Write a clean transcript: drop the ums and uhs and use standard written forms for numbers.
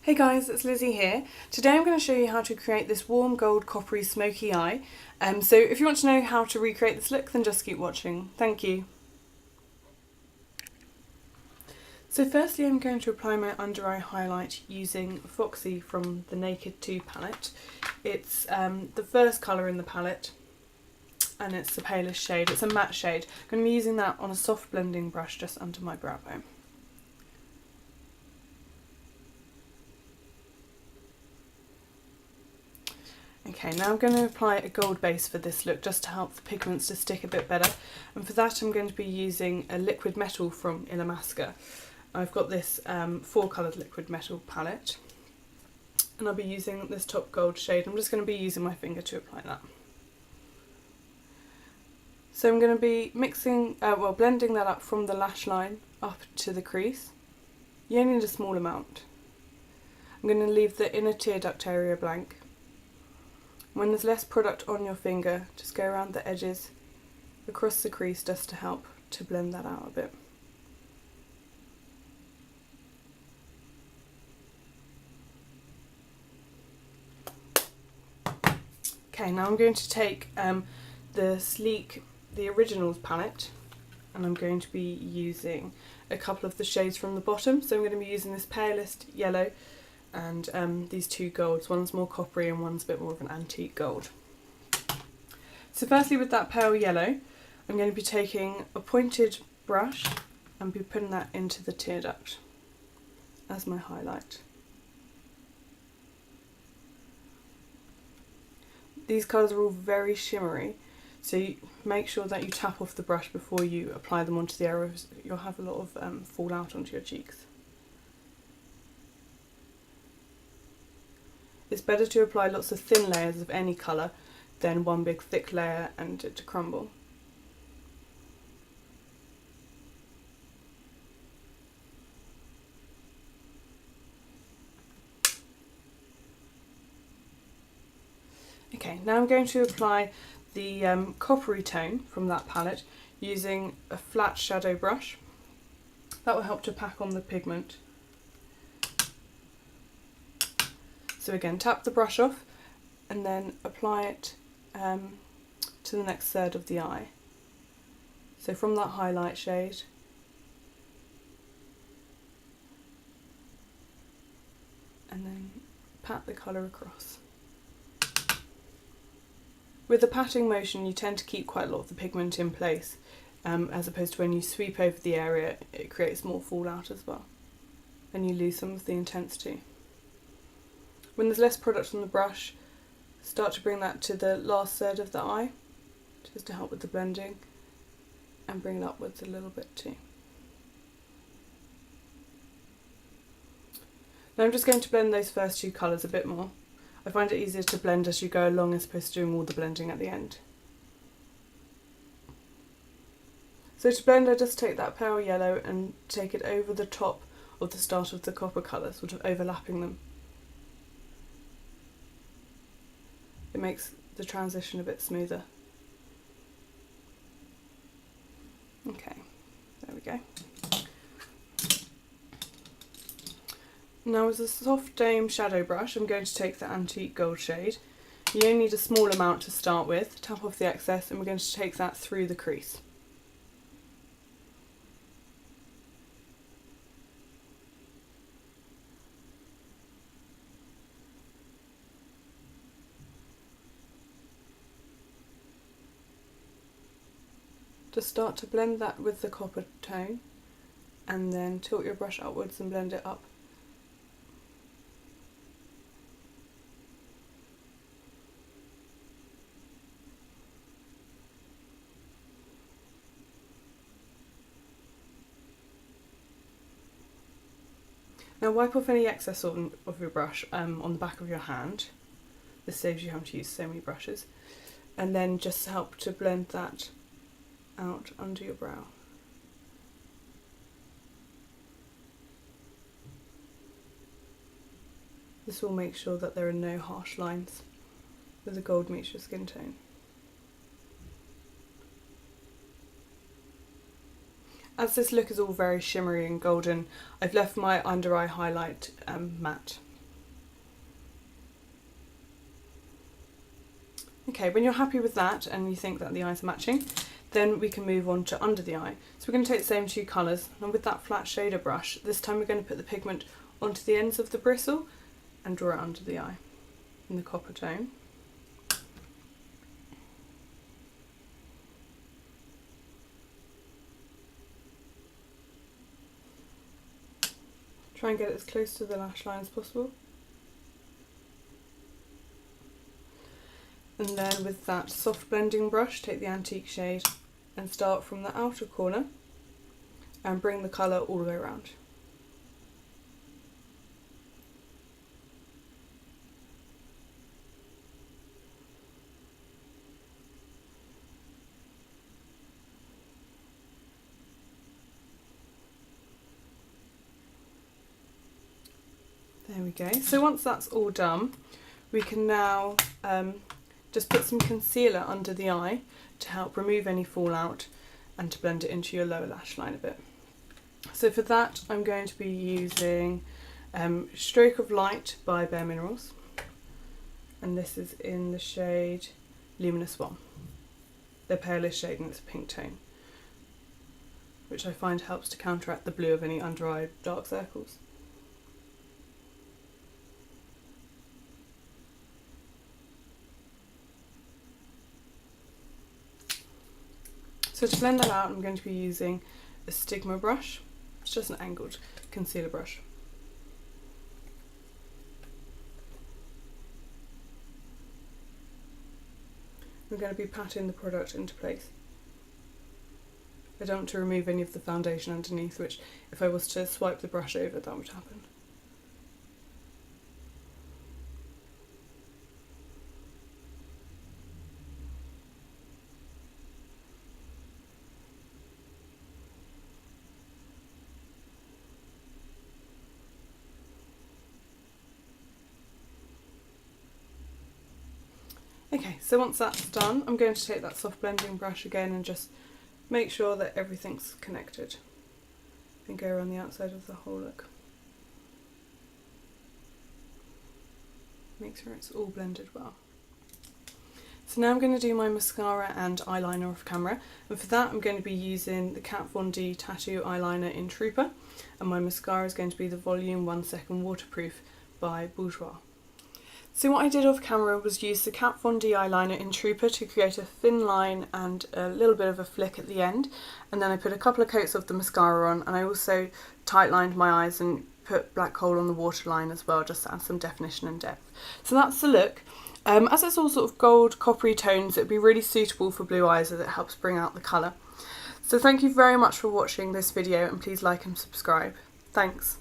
Hey guys, it's Lizzie here. Today I'm going to show you how to create this warm gold coppery smoky eye. So if you want to know how to recreate this look, then just keep watching. Thank you. So firstly I'm going to apply my under eye highlight using Foxy from the Naked 2 palette. It's the first colour in the palette and it's the palest shade. It's a matte shade. I'm going to be using that on a soft blending brush just under my brow bone. Okay, now I'm going to apply a gold base for this look just to help the pigments to stick a bit better, and for that I'm going to be using a liquid metal from Illamasqua. I've got this 4 coloured liquid metal palette and I'll be using this top gold shade. I'm just going to be using my finger to apply that. So I'm going to be blending that up from the lash line up to the crease. You only need a small amount. I'm going to leave the inner tear duct area blank. When there's less product on your finger, just go around the edges, across the crease, just to help to blend that out a bit. Okay, now I'm going to take the Originals palette, and I'm going to be using a couple of the shades from the bottom. So I'm going to be using this palest yellow and these 2 golds. One's more coppery and one's a bit more of an antique gold. So firstly, with that pale yellow, I'm going to be taking a pointed brush and be putting that into the tear duct as my highlight. These colours are all very shimmery, so make sure that you tap off the brush before you apply them onto the areas. You'll have a lot of fall out onto your cheeks. It's better to apply lots of thin layers of any colour than one big thick layer and it to crumble. Okay, now I'm going to apply the coppery tone from that palette using a flat shadow brush. That will help to pack on the pigment. So again, tap the brush off and then apply it to the next third of the eye. So from that highlight shade, and then pat the colour across. With the patting motion you tend to keep quite a lot of the pigment in place, as opposed to when you sweep over the area it creates more fallout as well and you lose some of the intensity. When there's less product on the brush, start to bring that to the last third of the eye, just to help with the blending, and bring it upwards a little bit too. Now I'm just going to blend those first 2 colours a bit more. I find it easier to blend as you go along as opposed to doing all the blending at the end. So to blend, I just take that pale yellow and take it over the top of the start of the copper colour, sort of overlapping them. It makes the transition a bit smoother. Okay, there we go. Now with a soft dome shadow brush, I'm going to take the antique gold shade. You only need a small amount to start with, tap off the excess, and we're going to take that through the crease. Just start to blend that with the copper tone and then tilt your brush upwards and blend it up. Now wipe off any excess of your brush on the back of your hand. This saves you having to use so many brushes. And then just help to blend that out under your brow. This will make sure that there are no harsh lines where the gold meets your skin tone. As this look is all very shimmery and golden, I've left my under eye highlight matte, Okay, when you're happy with that and you think that the eyes are matching, then we can move on to under the eye. So we're going to take the same two colours, and with that flat shader brush, this time we're going to put the pigment onto the ends of the bristle and draw it under the eye in the copper tone. Try and get it as close to the lash line as possible. And then with that soft blending brush, take the antique shade and start from the outer corner and bring the colour all the way around. There we go. So once that's all done, we can now just put some concealer under the eye to help remove any fallout and to blend it into your lower lash line a bit. So for that I'm going to be using Stroke of Light by Bare Minerals, and this is in the shade Luminous 1, the palest shade, and it's a pink tone, which I find helps to counteract the blue of any under eye dark circles. So to blend that out, I'm going to be using a Stigma brush. It's just an angled concealer brush. I'm going to be patting the product into place. I don't want to remove any of the foundation underneath, which if I was to swipe the brush over, that would happen. Okay, so once that's done, I'm going to take that soft blending brush again and just make sure that everything's connected and go around the outside of the whole look. Make sure it's all blended well. So now I'm going to do my mascara and eyeliner off camera, and for that I'm going to be using the Kat Von D Tattoo Eyeliner in Trooper, and my mascara is going to be the Volume 1 Second Waterproof by Bourjois. So what I did off camera was use the Kat Von D eyeliner in Trooper to create a thin line and a little bit of a flick at the end, and then I put a couple of coats of the mascara on, and I also tight lined my eyes and put black coal on the waterline as well, just to add some definition and depth. So that's the look. As it's all sort of gold coppery tones, it would be really suitable for blue eyes as it helps bring out the colour. So thank you very much for watching this video, and please like and subscribe. Thanks.